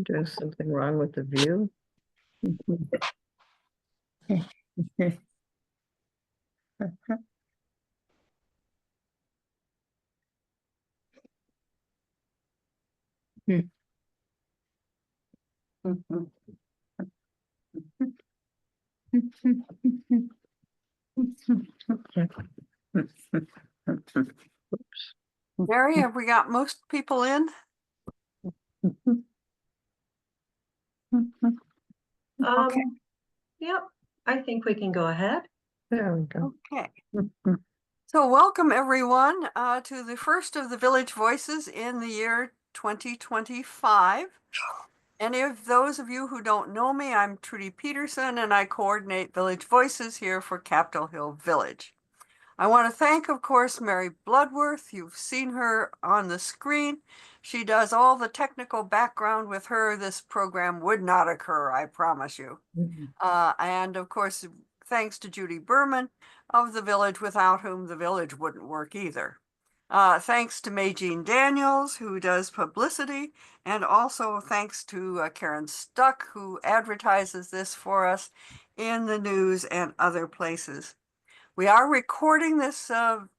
There's something wrong with the view. Mary, have we got most people in? Okay. Yep, I think we can go ahead. There we go. Okay. So welcome everyone to the first of the Village Voices in the year 2025. Any of those of you who don't know me, I'm Trudy Peterson and I coordinate Village Voices here for Capitol Hill Village. I want to thank, of course, Mary Bloodworth. You've seen her on the screen. She does all the technical background. With her, this program would not occur, I promise you. And of course, thanks to Judy Berman of the Village, without whom the Village wouldn't work either. Thanks to Majean Daniels, who does publicity, and also thanks to Karen Stuck, who advertises this for us in the news and other places. We are recording this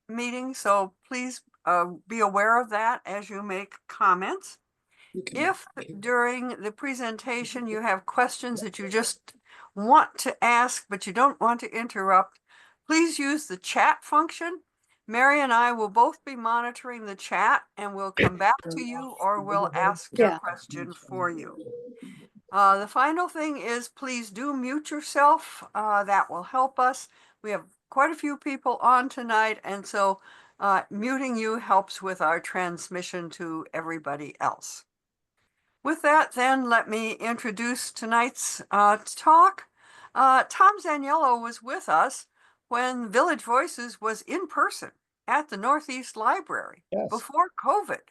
meeting, so please be aware of that as you make comments. If during the presentation you have questions that you just want to ask, but you don't want to interrupt, please use the chat function. Mary and I will both be monitoring the chat and we'll come back to you or we'll ask your question for you. The final thing is please do mute yourself. That will help us. We have quite a few people on tonight, and so muting you helps with our transmission to everybody else. With that, then, let me introduce tonight's talk. Tom Zaniello was with us when Village Voices was in person at the Northeast Library before COVID.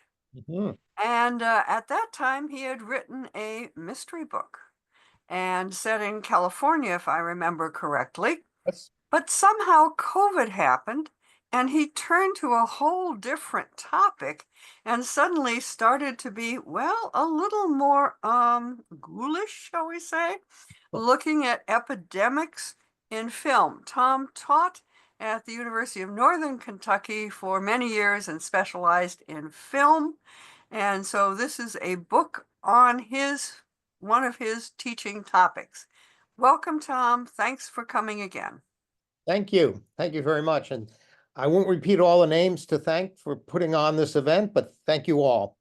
And at that time, he had written a mystery book and set in California, if I remember correctly. But somehow COVID happened and he turned to a whole different topic and suddenly started to be, well, a little more ghoulish, shall we say, looking at epidemics in film. Tom taught at the University of Northern Kentucky for many years and specialized in film. And so this is a book on one of his teaching topics. Welcome, Tom. Thanks for coming again. Thank you. Thank you very much. And I won't repeat all the names to thank for putting on this event, but thank you all.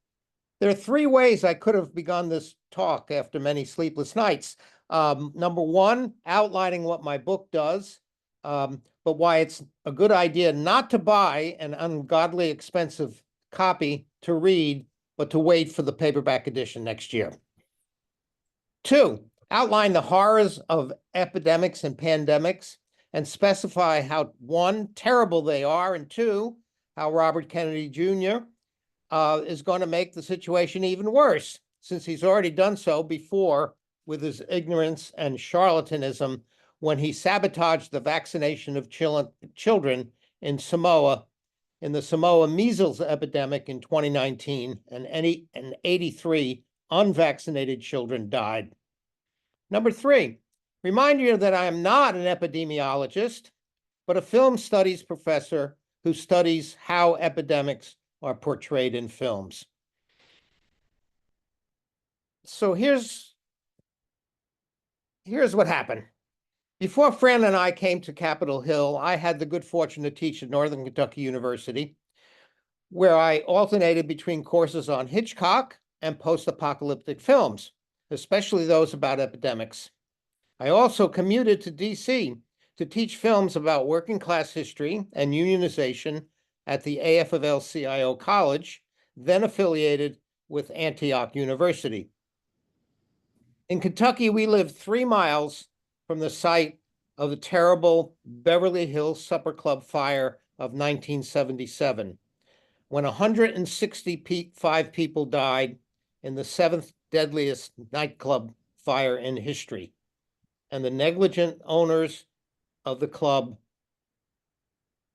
There are three ways I could have begun this talk after many sleepless nights. Number one, outlining what my book does, but why it's a good idea not to buy an ungodly expensive copy to read, but to wait for the paperback edition next year. Two, outline the horrors of epidemics and pandemics and specify how, one, terrible they are, and two, how Robert Kennedy Jr. Is going to make the situation even worse, since he's already done so before with his ignorance and charlatanism when he sabotaged the vaccination of children in Samoa, in the Samoa measles epidemic in 2019, and 83 unvaccinated children died. Number three, remind you that I am not an epidemiologist, but a film studies professor who studies how epidemics are portrayed in films. So here's what happened. Before Fran and I came to Capitol Hill, I had the good fortune to teach at Northern Kentucky University, where I alternated between courses on Hitchcock and post-apocalyptic films, especially those about epidemics. I also commuted to DC to teach films about working class history and unionization at the AFL-CIO College, then affiliated with Antioch University. In Kentucky, we lived 3 miles from the site of the terrible Beverly Hills Supper Club fire of 1977, when 165 people died in the seventh deadliest nightclub fire in history, and the negligent owners of the club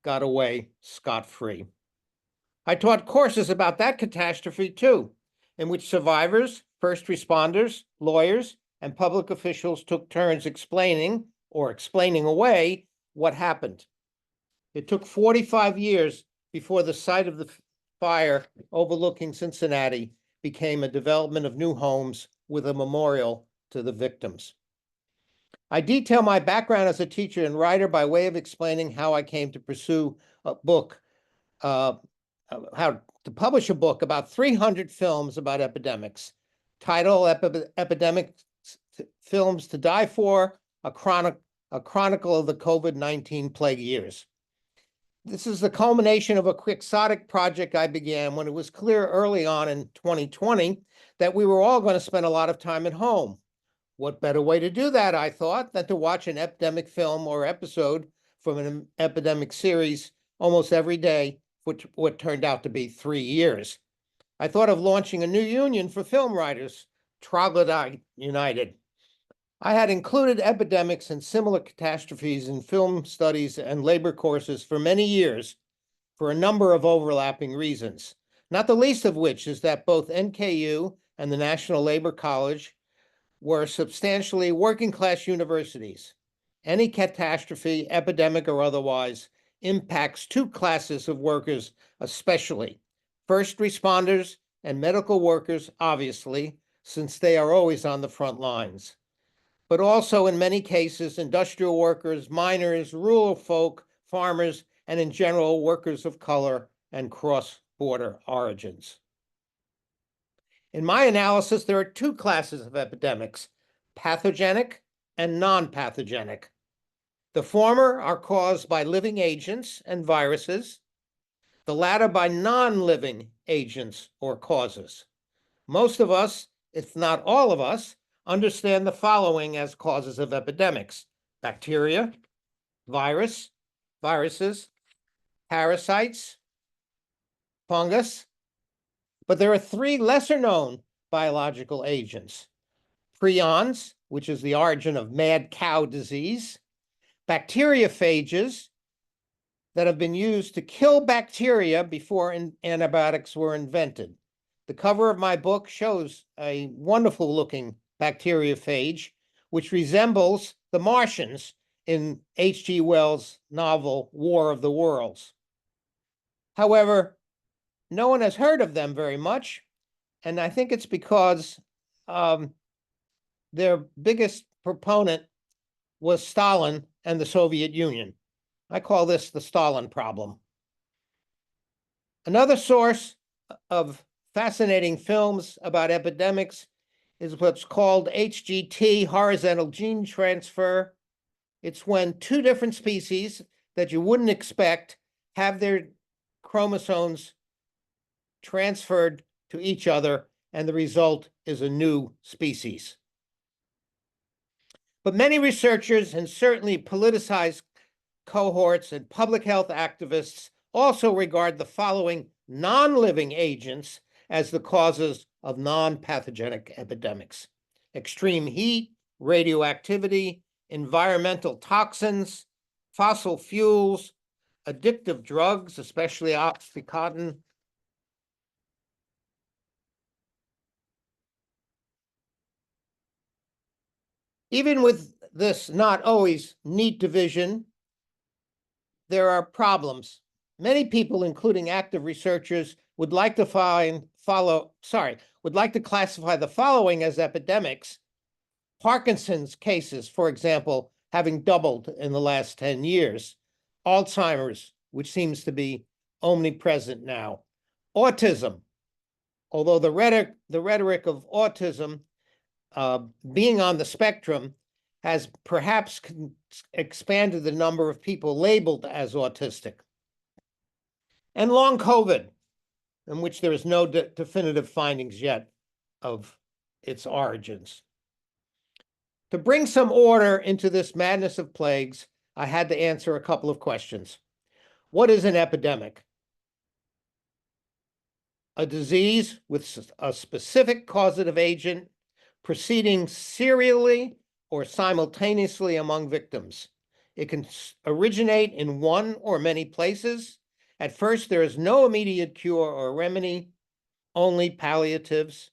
got away scot-free. I taught courses about that catastrophe too, in which survivors, first responders, lawyers, and public officials took turns explaining or explaining away what happened. It took 45 years before the site of the fire overlooking Cincinnati became a development of new homes with a memorial to the victims. I detail my background as a teacher and writer by way of explaining how I came to pursue a book, how to publish a book about 300 films about epidemics. Title, Epidemic Films to Die For, a chronicle of the COVID-19 plague years. This is the culmination of a quixotic project I began when it was clear early on in 2020 that we were all going to spend a lot of time at home. What better way to do that, I thought, than to watch an epidemic film or episode from an epidemic series almost every day, which what turned out to be 3 years. I thought of launching a new union for film writers, Troglodyte United. I had included epidemics and similar catastrophes in film studies and labor courses for many years for a number of overlapping reasons, not the least of which is that both NKU and the National Labor College were substantially working-class universities. Any catastrophe, epidemic or otherwise, impacts two classes of workers especially, first responders and medical workers, obviously, since they are always on the front lines, but also in many cases, industrial workers, miners, rural folk, farmers, and in general, workers of color and cross-border origins. In my analysis, there are two classes of epidemics, pathogenic and non-pathogenic. The former are caused by living agents and viruses, the latter by non-living agents or causes. Most of us, if not all of us, understand the following as causes of epidemics: bacteria, viruses, parasites, fungus. But there are three lesser-known biological agents: prions, which is the origin of mad cow disease, bacteriophages that have been used to kill bacteria before antibiotics were invented. The cover of my book shows a wonderful-looking bacteriophage, which resembles the Martians in H.G. Wells' novel War of the Worlds. However, no one has heard of them very much, and I think it's because their biggest proponent was Stalin and the Soviet Union. I call this the Stalin problem. Another source of fascinating films about epidemics is what's called HGT, horizontal gene transfer. It's when two different species that you wouldn't expect have their chromosomes transferred to each other, and the result is a new species. But many researchers, and certainly politicized cohorts and public health activists, also regard the following non-living agents as the causes of non-pathogenic epidemics: extreme heat, radioactivity, environmental toxins, fossil fuels, addictive drugs, especially Oxycontin, even with this not always neat division, there are problems. Many people, including active researchers, would like to classify the following as epidemics: Parkinson's cases, for example, having doubled in the last 10 years, Alzheimer's, which seems to be omnipresent now, autism, although the rhetoric of autism being on the spectrum has perhaps expanded the number of people labeled as autistic, and long COVID, in which there is no definitive findings yet of its origins. To bring some order into this madness of plagues, I had to answer a couple of questions. What is an epidemic? a disease with a specific causative agent proceeding serially or simultaneously among victims. It can originate in one or many places. At first, there is no immediate cure or remedy, only palliatives.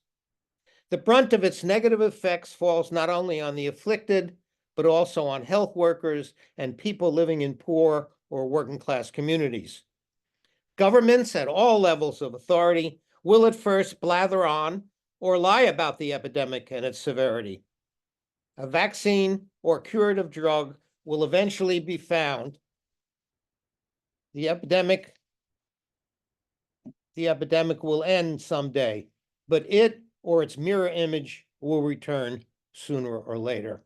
The brunt of its negative effects falls not only on the afflicted, but also on health workers and people living in poor or working class communities. Governments at all levels of authority will at first blather on or lie about the epidemic and its severity. A vaccine or curative drug will eventually be found. The epidemic will end someday, but it or its mirror image will return sooner or later.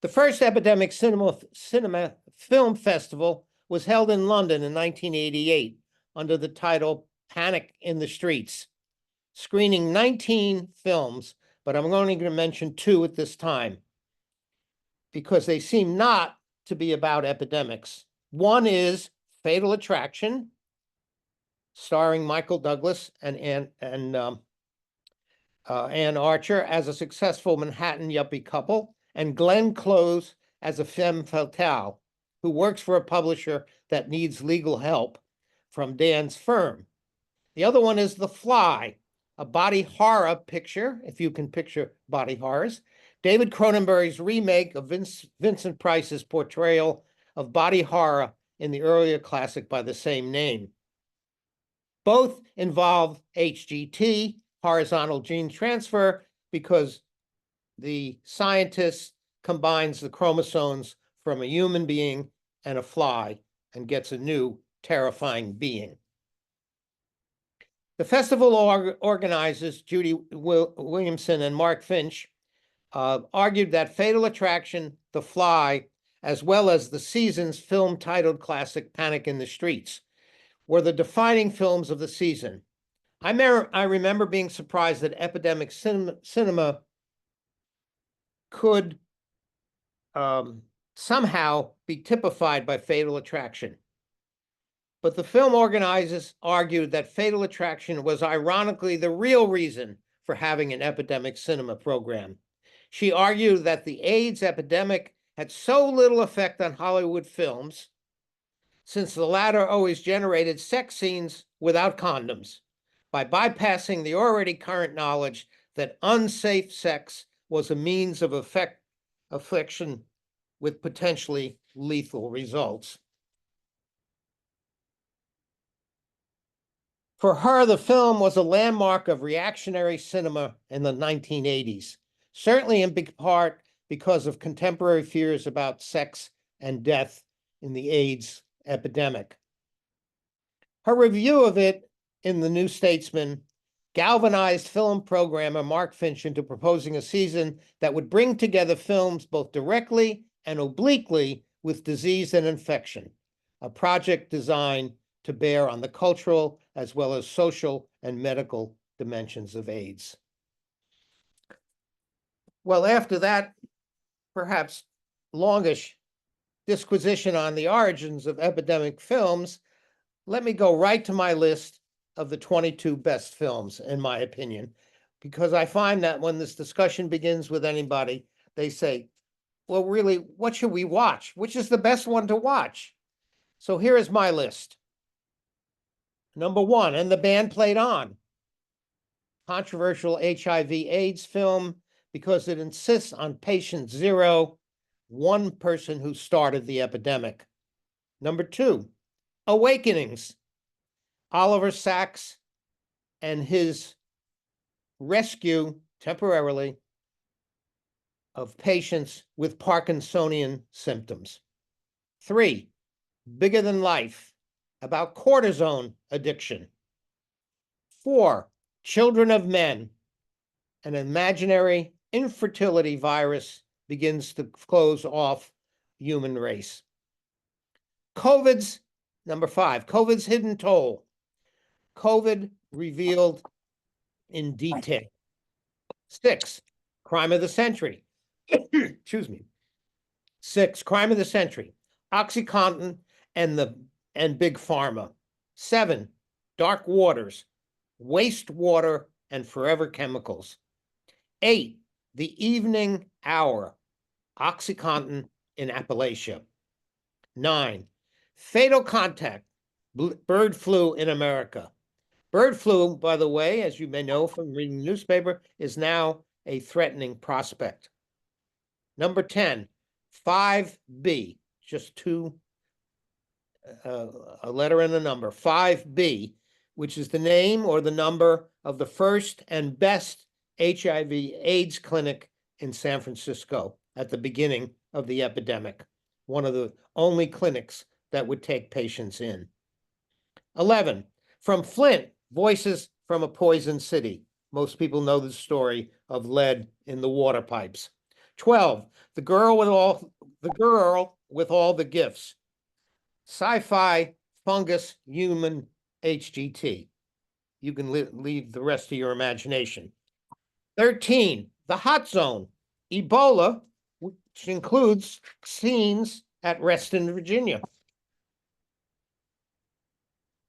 The first Epidemic Cinema Film Festival was held in London in 1988 under the title Panic in the Streets, screening 19 films, but I'm only going to mention 2 at this time because they seem not to be about epidemics. One is Fatal Attraction, starring Michael Douglas and Ann Archer as a successful Manhattan yuppie couple, and Glenn Close as a femme fatale who works for a publisher that needs legal help from Dan's firm. The other one is The Fly, a body horror picture, if you can picture body horrors, David Cronenberg's remake of Vincent Price's portrayal of body horror in the earlier classic by the same name. Both involve HGT, horizontal gene transfer, because the scientist combines the chromosomes from a human being and a fly and gets a new terrifying being. The festival organizers, Judy Williamson and Mark Finch, argued that Fatal Attraction, The Fly, as well as the season's film titled classic Panic in the Streets, were the defining films of the season. I remember being surprised that Epidemic Cinema could somehow be typified by Fatal Attraction. But the film organizers argued that Fatal Attraction was ironically the real reason for having an Epidemic Cinema program. She argued that the AIDS epidemic had so little effect on Hollywood films, since the latter always generated sex scenes without condoms, by bypassing the already current knowledge that unsafe sex was a means of affliction with potentially lethal results. For her, the film was a landmark of reactionary cinema in the 1980s, certainly in big part because of contemporary fears about sex and death in the AIDS epidemic. Her review of it in the New Statesman galvanized film programmer Mark Finch into proposing a season that would bring together films both directly and obliquely with disease and infection, a project designed to bear on the cultural as well as social and medical dimensions of AIDS. Well, after that, perhaps longish disquisition on the origins of epidemic films, let me go right to my list of the 22 best films, in my opinion, because I find that when this discussion begins with anybody, they say, well, really, what should we watch? Which is the best one to watch? So here is my list. Number 1, and the band played on. Controversial HIV/AIDS film because it insists on patient zero, one person who started the epidemic. Number 2, Awakenings. Oliver Sacks and his rescue, temporarily, of patients with Parkinsonian symptoms. 3, Bigger Than Life, about cortisone addiction. 4, Children of Men, an imaginary infertility virus begins to close off human race. Number 5, COVID's hidden toll. COVID revealed in detail. 6, Crime of the Century. Excuse me. 6, Crime of the Century. OxyContin and Big Pharma. 7, dark waters, wastewater, and forever chemicals. 8, the evening hour, OxyContin in Appalachia. 9, fatal contact, bird flu in America. Bird flu, by the way, as you may know from reading the newspaper, is now a threatening prospect. Number 10, 5B, just two, a letter and a number, 5B, which is the name or the number of the first and best HIV/AIDS clinic in San Francisco at the beginning of the epidemic, one of the only clinics that would take patients in. 11, from Flint, Voices from a Poisoned City. Most people know the story of lead in the water pipes. 12, the girl with all the gifts. Sci-fi fungus human HGT. You can leave the rest to your imagination. 13, the hot zone, Ebola, which includes scenes at Reston, Virginia.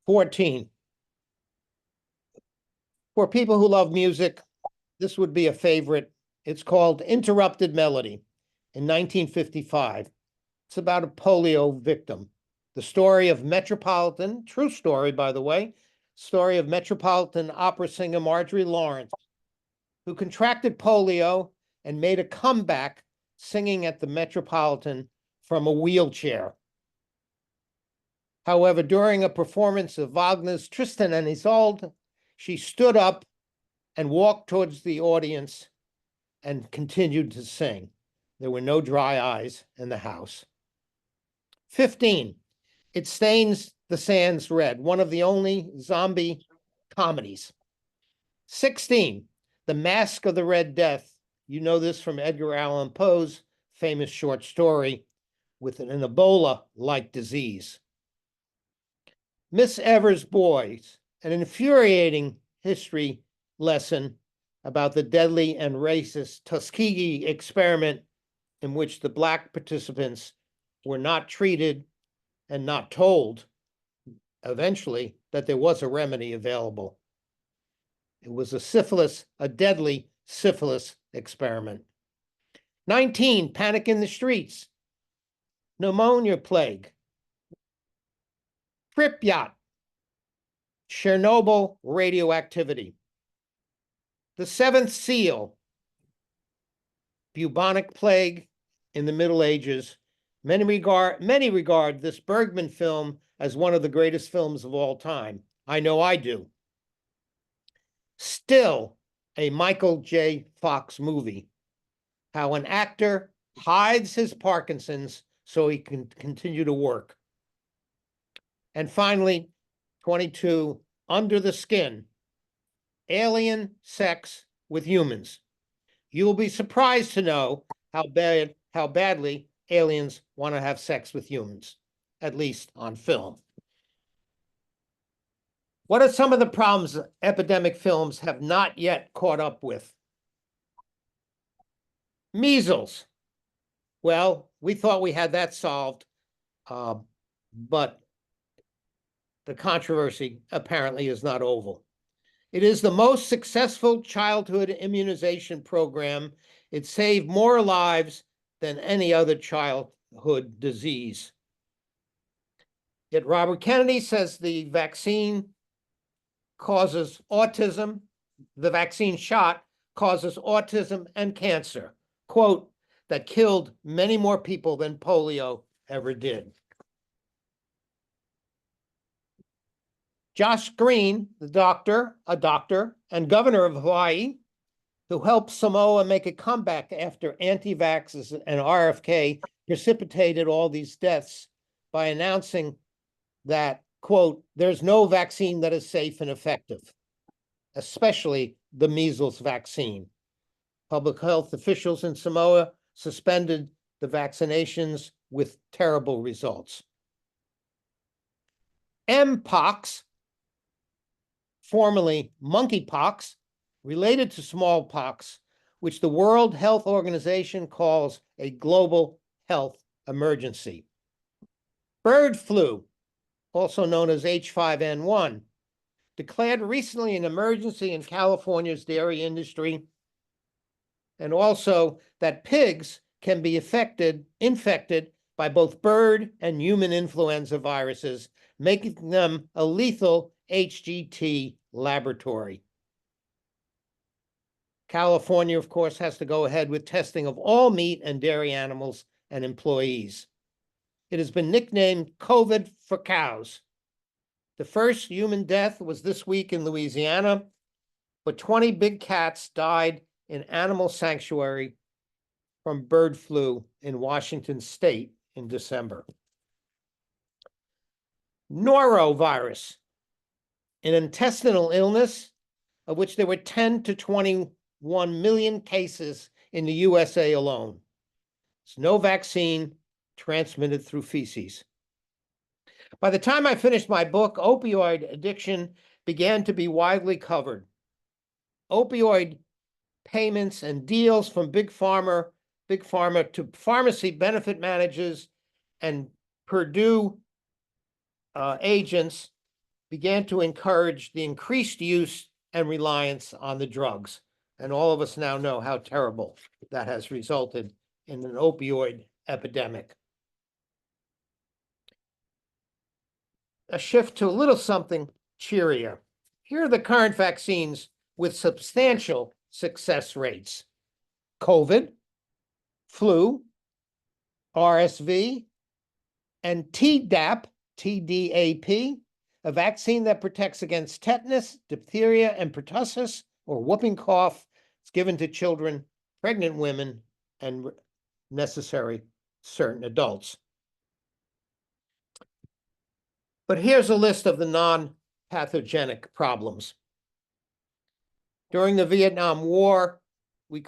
14, for people who love music, this would be a favorite. It's called Interrupted Melody in 1955. It's about a polio victim. The story of Metropolitan, true story, by the way, story of Metropolitan opera singer Marjorie Lawrence, who contracted polio and made a comeback singing at the Metropolitan from a wheelchair. However, during a performance of Wagner's Tristan and Isolde, she stood up and walked towards the audience and continued to sing. There were no dry eyes in the house. 15, It Stains the Sands Red, one of the only zombie comedies. 16, The Mask of the Red Death. You know this from Edgar Allan Poe's famous short story with an Ebola-like disease. Miss Evers' Boys, an infuriating history lesson about the deadly and racist Tuskegee experiment in which the Black participants were not treated and not told eventually that there was a remedy available. It was a deadly syphilis experiment. 19, Panic in the Streets, pneumonia plague. Pripyat, Chernobyl radioactivity. The Seventh Seal, bubonic plague in the Middle Ages. Many regard this Bergman film as one of the greatest films of all time. I know I do. Still a Michael J. Fox movie. How an actor hides his Parkinson's so he can continue to work. And finally, 22, Under the Skin, alien sex with humans. You will be surprised to know how badly aliens want to have sex with humans, at least on film. What are some of the problems epidemic films have not yet caught up with? Measles. Well, we thought we had that solved, but the controversy apparently is not over. It is the most successful childhood immunization program. It saved more lives than any other childhood disease. Yet Robert Kennedy says the vaccine causes autism, the vaccine shot causes autism and cancer, quote, that killed many more people than polio ever did. Josh Green, a doctor and governor of Hawaii, who helped Samoa make a comeback after anti-vaxxers and RFK precipitated all these deaths by announcing that, quote, there's no vaccine that is safe and effective, especially the measles vaccine. Public health officials in Samoa suspended the vaccinations with terrible results. Mpox, formerly monkeypox, related to smallpox, which the World Health Organization calls a global health emergency. Bird flu, also known as H5N1, declared recently an emergency in California's dairy industry, and also that pigs can be infected by both bird and human influenza viruses, making them a lethal HGT laboratory. California, of course, has to go ahead with testing of all meat and dairy animals and employees. It has been nicknamed COVID for cows. The first human death was this week in Louisiana, but 20 big cats died in animal sanctuary from bird flu in Washington state in December. Norovirus, an intestinal illness of which there were 10 to 21 million cases in the USA alone. There's no vaccine, transmitted through feces. By the time I finished my book, opioid addiction began to be widely covered. Opioid payments and deals from big pharma to pharmacy benefit managers and Purdue agents began to encourage the increased use and reliance on the drugs. And all of us now know how terrible that has resulted in an opioid epidemic. A shift to a little something cheerier. Here are the current vaccines with substantial success rates: COVID, flu, RSV, and Tdap, TDAP, a vaccine that protects against tetanus, diphtheria, and pertussis, or whooping cough. It's given to children, pregnant women, and necessary certain adults. But here's a list of the non-pathogenic problems. During the Vietnam War, we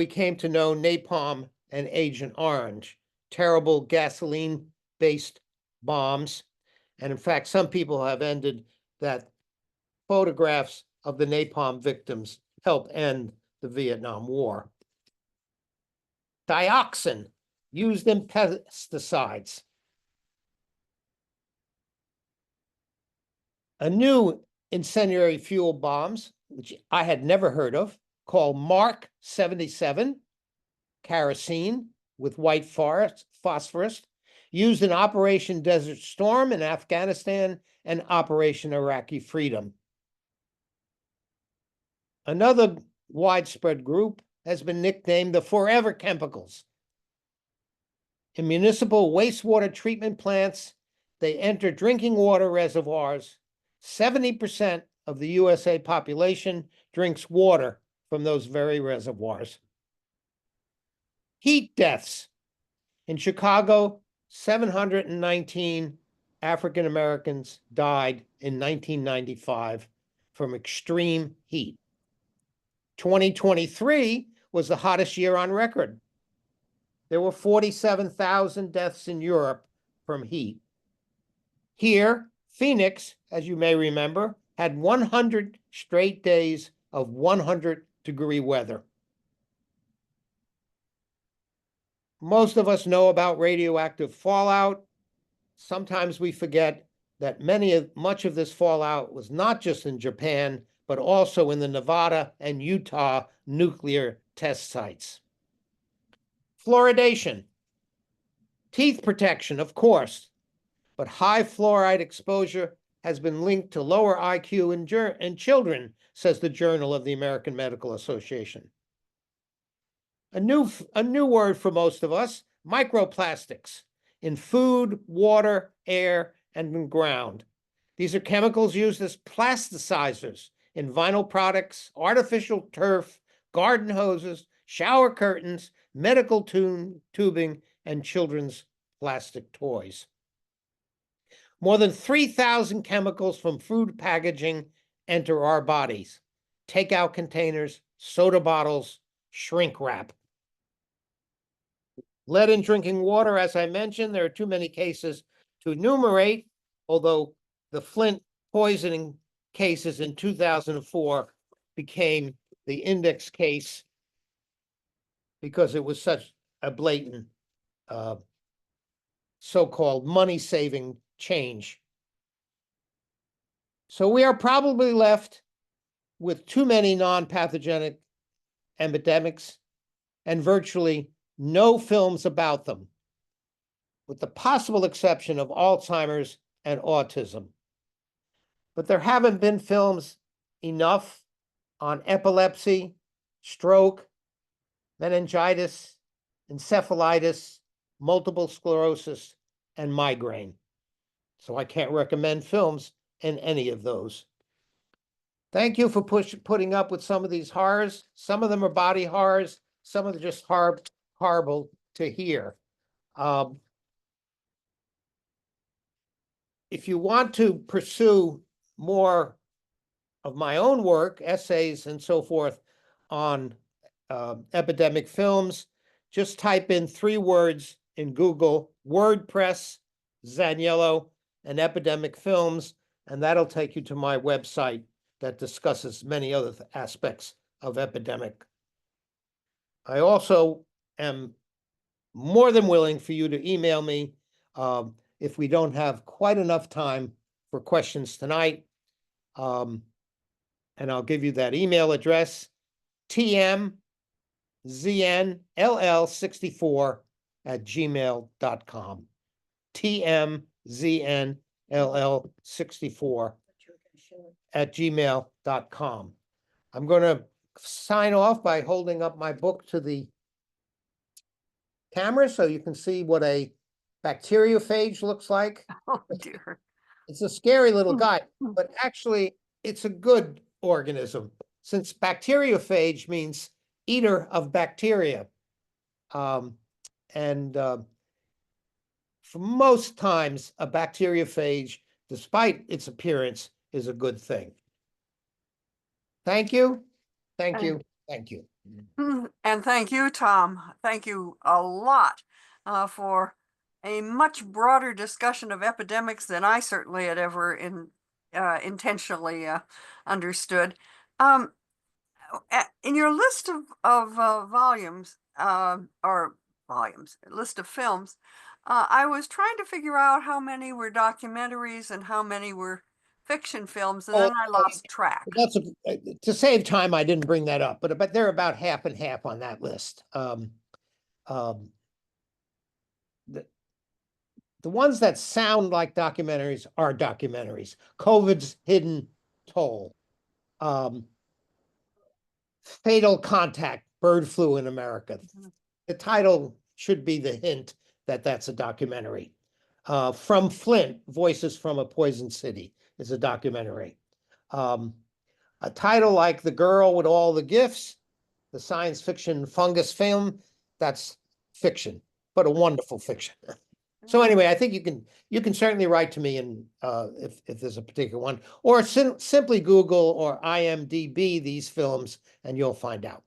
came to know napalm and Agent Orange, terrible gasoline-based bombs. And in fact, some people have ended that photographs of the napalm victims helped end the Vietnam War. Dioxin, used in pesticides. A new incendiary fuel bombs, which I had never heard of, called Mark 77, kerosene with white phosphorus, used in Operation Desert Storm in Afghanistan and Operation Iraqi Freedom. Another widespread group has been nicknamed the Forever Chemicals. In municipal wastewater treatment plants, they enter drinking water reservoirs. 70% of the USA population drinks water from those very reservoirs. Heat deaths. In Chicago, 719 African Americans died in 1995 from extreme heat. 2023 was the hottest year on record. There were 47,000 deaths in Europe from heat. Here, Phoenix, as you may remember, had 100 straight days of 100-degree weather. Most of us know about radioactive fallout. Sometimes we forget that much of this fallout was not just in Japan, but also in the Nevada and Utah nuclear test sites. Fluoridation. Teeth protection, of course, but high fluoride exposure has been linked to lower IQ in children, says the Journal of the American Medical Association. A new word for most of us, microplastics, in food, water, air, and in ground. These are chemicals used as plasticizers in vinyl products, artificial turf, garden hoses, shower curtains, medical tubing, and children's plastic toys. More than 3,000 chemicals from food packaging enter our bodies: takeout containers, soda bottles, shrink wrap. Lead in drinking water, as I mentioned, there are too many cases to enumerate, although the Flint poisoning cases in 2004 became the index case because it was such a blatant so-called money-saving change. So we are probably left with too many non-pathogenic epidemics and virtually no films about them, with the possible exception of Alzheimer's and autism. But there haven't been films enough on epilepsy, stroke, meningitis, encephalitis, multiple sclerosis, and migraine. So I can't recommend films in any of those. Thank you for putting up with some of these horrors. Some of them are body horrors. Some of them are just horrible to hear. If you want to pursue more of my own work, essays and so forth on epidemic films, just type in 3 words in Google, WordPress, Zaniello, and epidemic films, and that'll take you to my website that discusses many other aspects of epidemic. I also am more than willing for you to email me if we don't have quite enough time for questions tonight. And I'll give you that email address, tmznll64@gmail.com. tmznll64@gmail.com. I'm going to sign off by holding up my book to the camera so you can see what a bacteriophage looks like. Oh, dear. It's a scary little guy, but actually it's a good organism, since bacteriophage means eater of bacteria. For most times, a bacteriophage, despite its appearance, is a good thing. Thank you. Thank you. Thank you. And thank you, Tom. Thank you a lot for a much broader discussion of epidemics than I certainly had ever intentionally understood. In your list of list of films, I was trying to figure out how many were documentaries and how many were fiction films, and then I lost track. That's to save time, I didn't bring that up, but they're about half and half on that list. The ones that sound like documentaries are documentaries. COVID's Hidden Toll, Fatal Contact, Bird Flu in America. The title should be the hint that that's a documentary. From Flint, Voices from a Poison City is a documentary. A title like The Girl with All the Gifts, the science fiction fungus film, that's fiction, but a wonderful fiction. So anyway, I think you can certainly write to me and if there's a particular one, or simply Google or IMDb these films and you'll find out.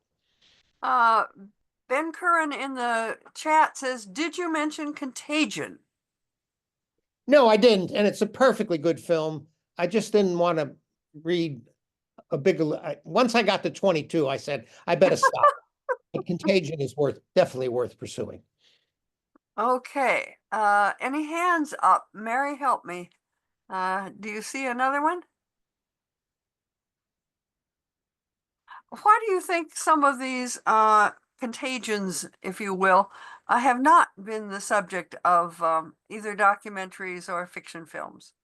Ben Curran in the chat says, "Did you mention Contagion?" No, I didn't, and it's a perfectly good film. I just didn't want to read a big. Once I got to 22, I said I better stop. But Contagion is definitely worth pursuing. Okay. Any hands up? Mary, help me. Do you see another one? Why do you think some of these contagions, if you will, have not been the subject of either documentaries or fiction films?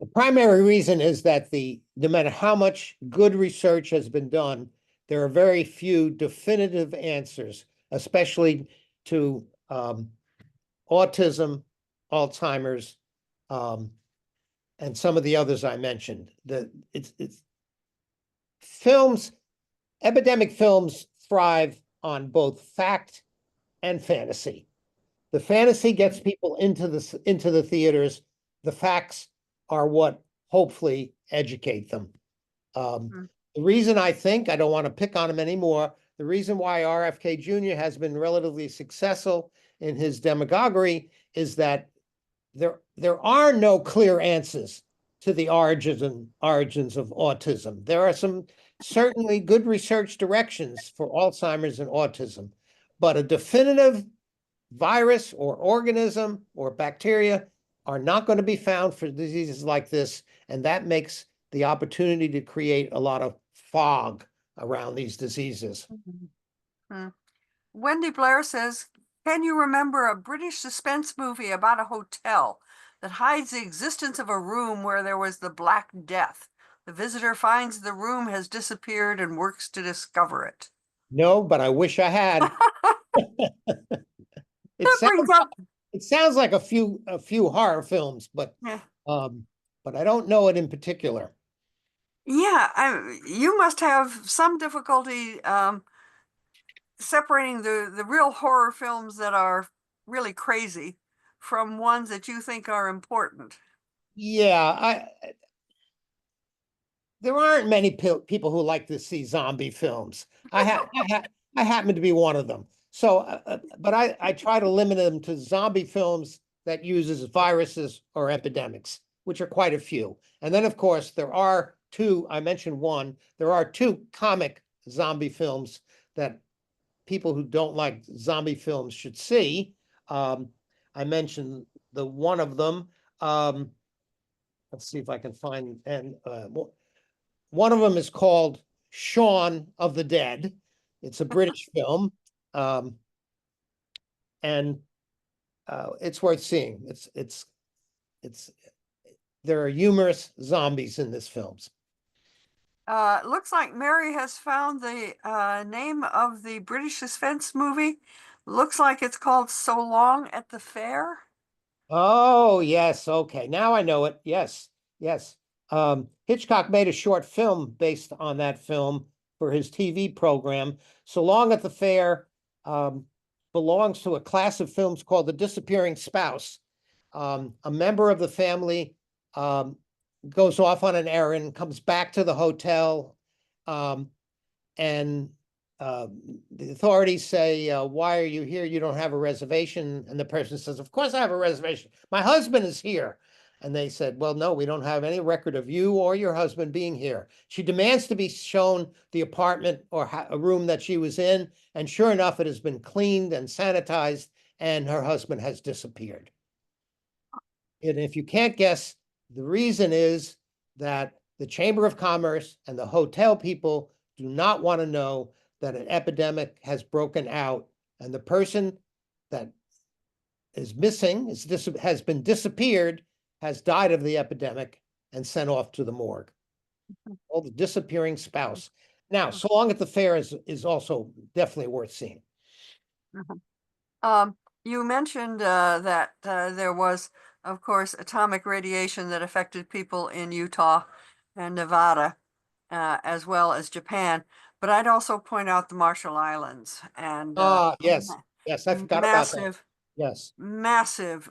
The primary reason is that no matter how much good research has been done, there are very few definitive answers, especially to autism, Alzheimer's, and some of the others I mentioned. Epidemic films thrive on both fact and fantasy. The fantasy gets people into the theaters. The facts are what hopefully educate them. The reason I don't want to pick on him anymore, the reason why RFK Jr. has been relatively successful in his demagoguery is that there are no clear answers to the origins of autism. There are some certainly good research directions for Alzheimer's and autism, but a definitive virus or organism or bacteria are not going to be found for diseases like this, and that makes the opportunity to create a lot of fog around these diseases. Wendy Blair says, can you remember a British suspense movie about a hotel that hides the existence of a room where there was the Black Death? The visitor finds the room has disappeared and works to discover it. No, but I wish I had. That brings up, It sounds like a few horror films, but yeah, I don't know it in particular. you must have some difficulty separating the real horror films that are really crazy from ones that you think are important. Yeah, there aren't many people who like to see zombie films. I happen to be one of them. So, but I try to limit them to zombie films that uses viruses or epidemics, which are quite a few. And then, of course, there are two. I mentioned one. There are two comic zombie films that people who don't like zombie films should see. I mentioned the one of them. Let's see if I can find, and one of them is called Shaun of the Dead. It's a British film, and it's worth seeing. It's there are humorous zombies in this films. Looks like Mary has found the name of the British suspense movie. Looks like it's called So Long at the Fair. Oh, yes. Okay. Now I know it. Yes. Yes. Hitchcock made a short film based on that film for his TV program. So Long at the Fair belongs to a class of films called The Disappearing Spouse. A member of the family goes off on an errand, comes back to the hotel, and the authorities say, why are you here? You don't have a reservation. And the person says, of course I have a reservation. My husband is here. And they said, well, no, we don't have any record of you or your husband being here. She demands to be shown the apartment or a room that she was in. And sure enough, it has been cleaned and sanitized, and her husband has disappeared. And if you can't guess, the reason is that the Chamber of Commerce and the hotel people do not want to know that an epidemic has broken out, and the person that is missing has been disappeared, has died of the epidemic and sent off to the morgue. Oh, The Disappearing Spouse. Now, So Long at the Fair is also definitely worth seeing. You mentioned that there was, of course, atomic radiation that affected people in Utah and Nevada, as well as Japan. But I'd also point out the Marshall Islands and Yes, yes, I forgot about that. massive, Yes, massive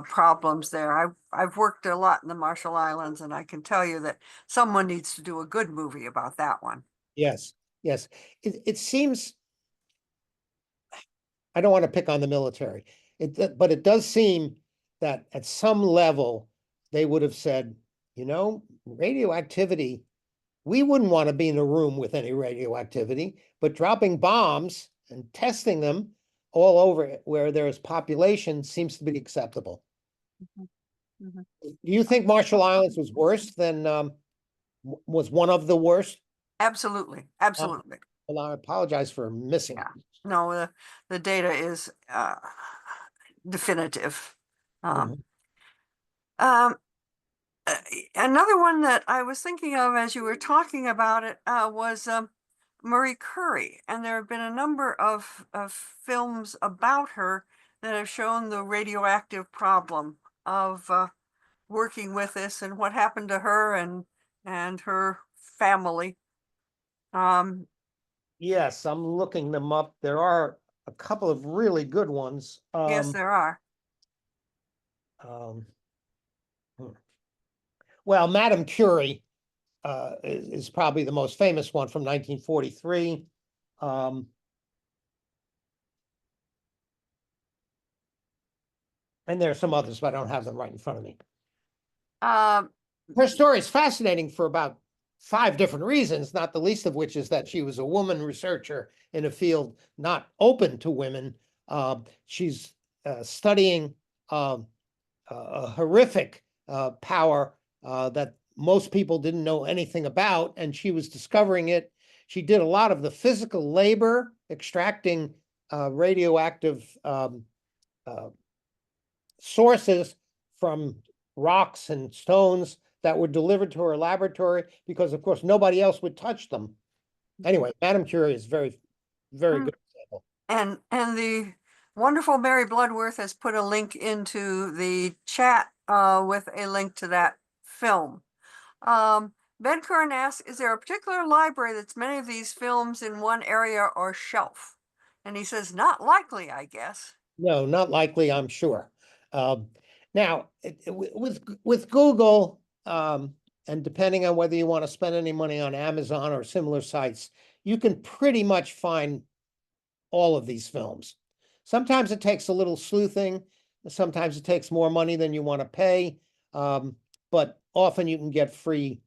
problems there. I've worked a lot in the Marshall Islands, and I can tell you that someone needs to do a good movie about that one. yes, yes. It seems, I don't want to pick on the military, but it does seem that at some level they would have said, radioactivity, we wouldn't want to be in a room with any radioactivity, but dropping bombs and testing them all over where there's population seems to be acceptable. Mhm. Do you think Marshall Islands was worse than, was one of the worst? Absolutely, absolutely. Well, I apologize for missing. Yeah. No, the data is definitive. Mhm. Um, Another one that I was thinking of as you were talking about it was Marie Curie, and there have been a number of films about her that have shown the radioactive problem of working with this and what happened to her and her family. Yes, I'm looking them up. There are a couple of really good ones. Yes, there are. Um, well, Madame Curie is probably the most famous one from 1943. And there are some others, but I don't have them right in front of me. Um, Her story is fascinating for about 5 different reasons, not the least of which is that she was a woman researcher in a field not open to women. She's studying a horrific power that most people didn't know anything about, and she was discovering it. She did a lot of the physical labor, extracting radioactive sources from rocks and stones that were delivered to her laboratory because, of course, nobody else would touch them. Anyway, Madame Curie is very, very good example. And the wonderful Mary Bloodworth has put a link into the chat with a link to that film. Ben Curran asks, is there a particular library that's many of these films in one area or shelf? And he says, not likely, I guess. No, not likely, I'm sure. Now, with Google, and depending on whether you want to spend any money on Amazon or similar sites, you can pretty much find all of these films. Sometimes it takes a little sleuthing. Sometimes it takes more money than you want to pay, but often you can get free.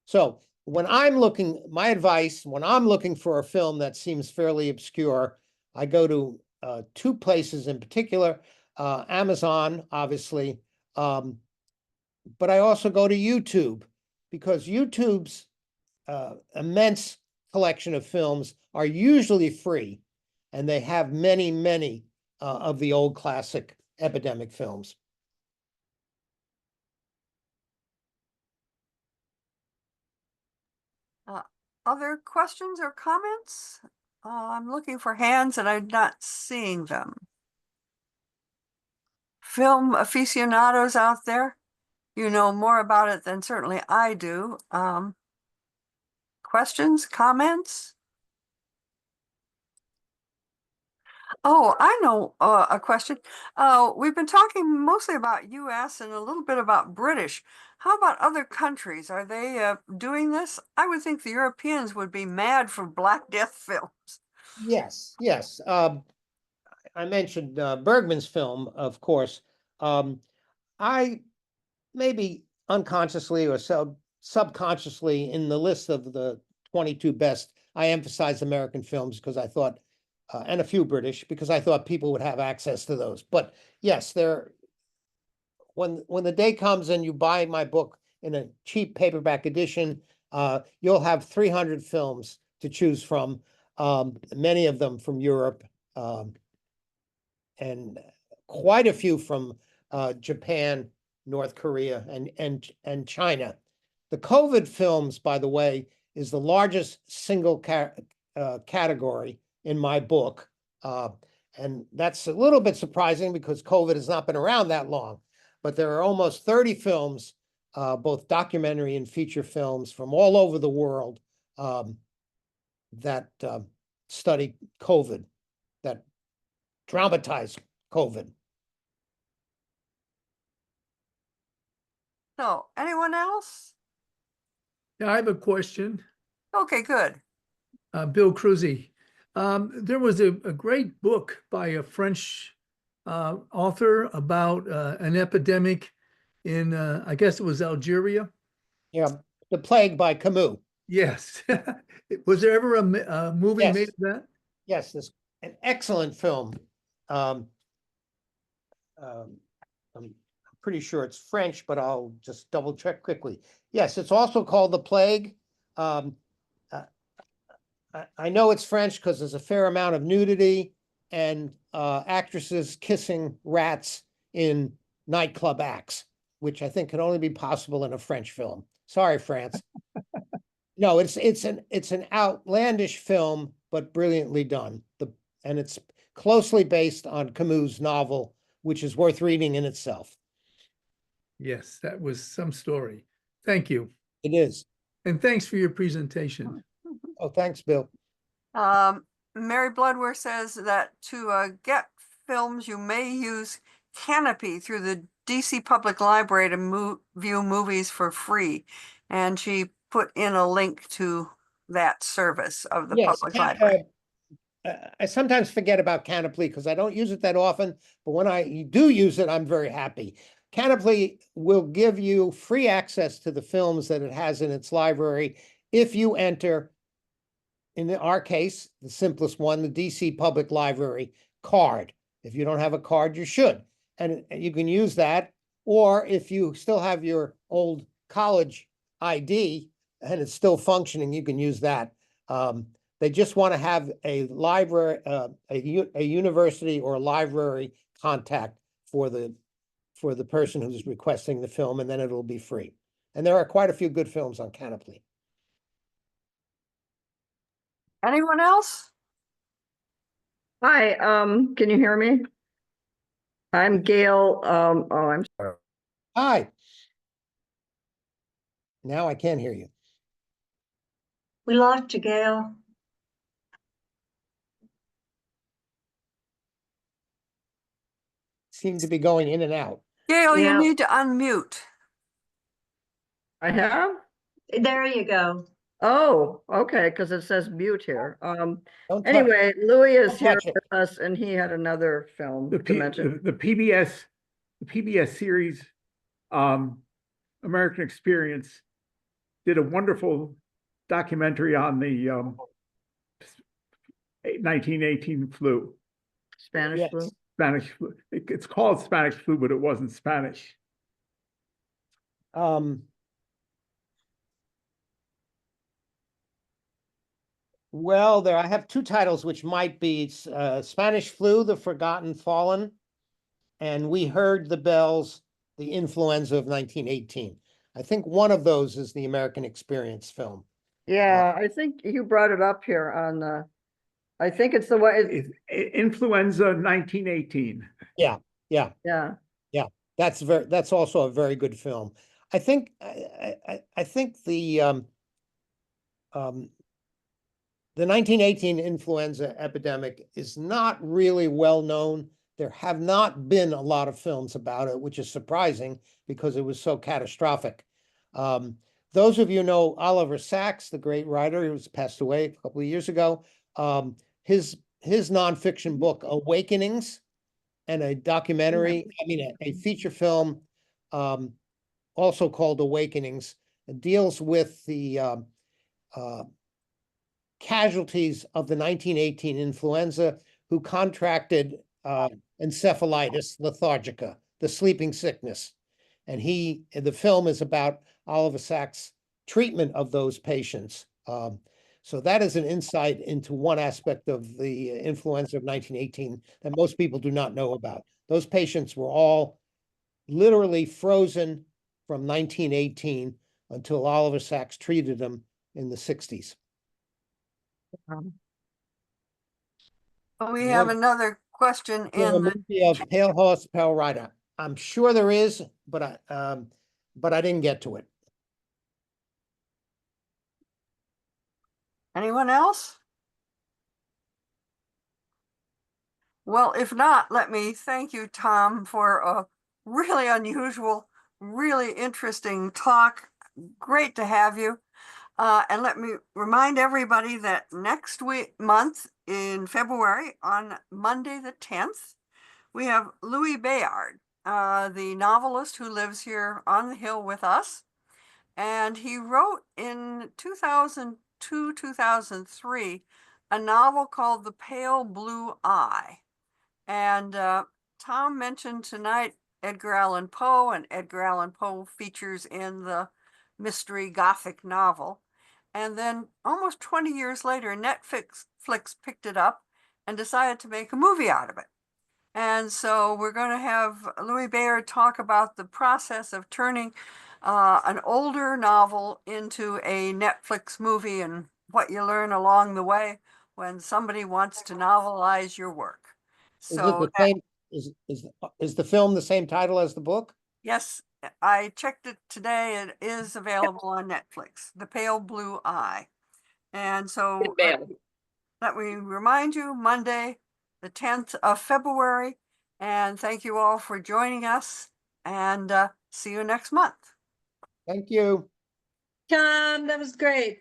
So when I'm looking, my advice, when I'm looking for a film that seems fairly obscure, I go to two places in particular, Amazon, obviously, but I also go to YouTube because YouTube's immense collection of films are usually free, and they have many, many of the old classic Epidemic films. Other questions or comments? I'm looking for hands and I'm not seeing them. Film aficionados out there, you know more about it than certainly I do. Questions, comments? Oh, I know a question. We've been talking mostly about US and a little bit about British. How about other countries? Are they doing this? I would think the Europeans would be mad for Black Death films. Yes, yes. I mentioned Bergman's film, of course. I maybe unconsciously or subconsciously in the list of the 22 best, I emphasized American films because I thought, and a few British, because I thought people would have access to those. But yes, when the day comes and you buy my book in a cheap paperback edition, you'll have 300 films to choose from, many of them from Europe, and quite a few from Japan, North Korea, and China. The COVID films, by the way, is the largest single category in my book. And that's a little bit surprising because COVID has not been around that long. But there are almost 30 films, both documentary and feature films from all over the world that study COVID, that dramatize COVID. So, anyone else? Yeah, I have a question. Okay, good. Bill Cruzy. There was a great book by a French author about an epidemic in, I guess it was Algeria. Yeah, The Plague by Camus. Yes. Was there ever a movie Yes. made of that? Yes, this an excellent film. I'm pretty sure it's French, but I'll just double check quickly. Yes, it's also called The Plague. I know it's French because there's a fair amount of nudity and actresses kissing rats in nightclub acts, which I think can only be possible in a French film. Sorry, France. No, it's an outlandish film, but brilliantly done. And it's closely based on Camus' novel, which is worth reading in itself. Yes, that was some story. Thank you. It is. And thanks for your presentation. Oh, thanks, Bill. Mary Bloodworth says that to get films, you may use Canopy through the DC Public Library to view movies for free. And she put in a link to that service of the public library. I sometimes forget about Canopy because I don't use it that often, but when I do use it, I'm very happy. Canopy will give you free access to the films that it has in its library if you enter, in our case, the simplest one, the DC Public Library card. If you don't have a card, you should. And you can use that Or if you still have your old college ID and it's still functioning, you can use that. They just want to have a library, a university or library contact for the person who's requesting the film, and then it'll be free. And there are quite a few good films on Canoply. Anyone else? Hi, can you hear me? I'm Gail, oh, I'm sorry. Hi. Now I can hear you. We lost you, Gail. Seem to be going in and out. Gail, you Yeah. need to unmute. I have? There you go. Oh, okay, because it says mute here. Don't touch- Anyway, Louis is don't here touch it. with us and he had another film The to mention. the PBS series, American Experience, did a wonderful documentary on the 1918 flu, Spanish Yes. flu. Spanish flu. It's called Spanish flu, but it wasn't Spanish. Well, I have two titles, which might be Spanish Flu, The Forgotten Fallen, and We Heard the Bells, The Influenza of 1918. I think one of those is the American Experience film. Yeah, I think you brought it up here on the, I think it's the way, Influenza 1918. Yeah. yeah. That's also a very good film. I think I think the 1918 influenza epidemic is not really well known. There have not been a lot of films about it, which is surprising because it was so catastrophic. Those of you know Oliver Sacks, the great writer who's passed away a couple of years ago. His nonfiction book, Awakenings, and a documentary, a feature film, also called Awakenings, deals with the casualties of the 1918 influenza who contracted encephalitis lethargica, the sleeping sickness. And the film is about Oliver Sacks' treatment of those patients. So that is an insight into one aspect of the influenza of 1918 that most people do not know about. Those patients were all literally frozen from 1918 until Oliver Sacks treated them in the 60s. We have another question There in the, must be a Pale Horse, Pale Rider. I'm sure there is, but I didn't get to it. anyone else? Well, if not, let me thank you, Tom, for a really unusual, really interesting talk. Great to have you. And let me remind everybody that next month in February, on Monday the 10th, we have Louis Bayard, the novelist who lives here on the hill with us. And he wrote in 2002, 2003, a novel called The Pale Blue Eye. And Tom mentioned tonight Edgar Allan Poe, and Edgar Allan Poe features in the mystery Gothic novel. And then almost 20 years later, Netflix picked it up and decided to make a movie out of it. And so we're going to have Louis Bayard talk about the process of turning an older novel into a Netflix movie and what you learn along the way when somebody wants to novelize your work. Is it So the same, is the film the same title as the book? yes, I checked it today. It is available on Netflix, The Pale Blue Eye. And so let me remind you, Monday, the 10th of February. And thank you all for joining us, and see you next month. Thank you. Tom, that was great.